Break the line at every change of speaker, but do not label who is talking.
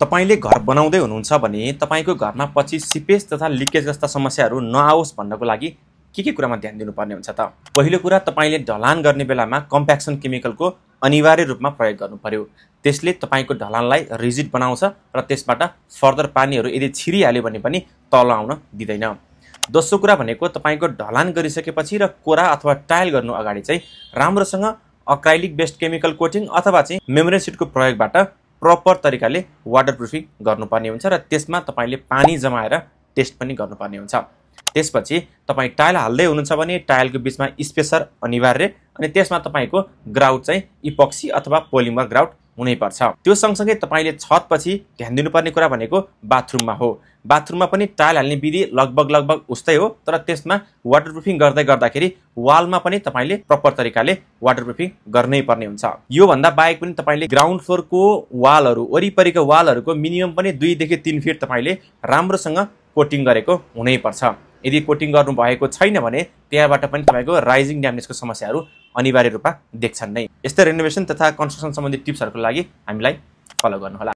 तपाईले घर बनाउँदै हुनुहुन्छ भने तपाईको घरमा पछि सिपेज तथा लिकेज जस्ता समस्याहरू नआओस् भन्नको लागि के कुरामा ध्यान दिनुपर्ने हुन्छ त? पहिलो कुरा, तपाईले ढलान गर्ने बेलामा कम्प्याक्सन केमिकलको अनिवार्य रूपमा प्रयोग गर्नु पर्यो। त्यसले तपाईको ढलानलाई रिजिड बनाउँछ र त्यसबाट फर्दर पानीहरू यदि छिरिहाल्यो भने पनि तल आउन दिँदैन। दोस्रो कुरा भनेको तपाईको ढलान गरिसकेपछि र कोरा अथवा टाइल गर्नु अगाडि चाहिँ राम्रोसँग अक्राइलिक बेस्ड केमिकल कोटिङ अथवा चाहिँ मेम्ब्रेन सिटको प्रयोगबाट प्रपर तरिकाले वाटरप्रुफिङ गर्नुपर्ने हुन्छ र त्यसमा तपाईले पानी जमाएर टेस्ट पनि गर्नुपर्ने हुन्छ। त्यसपछि तपाई टाइल हाल्दै हुनुहुन्छ भने टाइलको बीचमा स्पेसर अनिवार्य, अनि त्यसमा तपाईको ग्राउट चाहिँ इपोक्सी अथवा पोलिमर ग्राउट हुनैपर्छ। त्यो सँगसँगै तपाईले छतपछि ध्यान दिनुपर्ने कुरा भनेको बाथरुममा हो। बाथरुममा पनि टाइल हाल्ने विधि लगभग उस्तै हो, तर त्यसमा वाटरप्रुफिङ गर्दाखेरि वालमा पनि तपाईले प्रपर तरिकाले वाटरप्रुफिङ गर्नै पर्ने हुन्छ। यो भन्दा बाहेक पनि तपाईले ग्राउन्ड फ्लोरको वालहरू वरिपरिको वालहरूको मिनिमम पनि 2 देखि 3 फिट तपाईले राम्रोसँग कोटिङ गरेको हुनैपर्छ। यदि कोटिङ गर्नु भएको छैन भने त्यहाँबाट पनि तपाईको राइजिङ ड्यामेजको समस्याहरू अनिवार्य रूपमा देख्छन् नै। यस्तै रेनोभेसन तथा कन्स्ट्रक्सन सम्बन्धी टिप्सहरूको लागि हामीलाई फलो गर्नुहोला।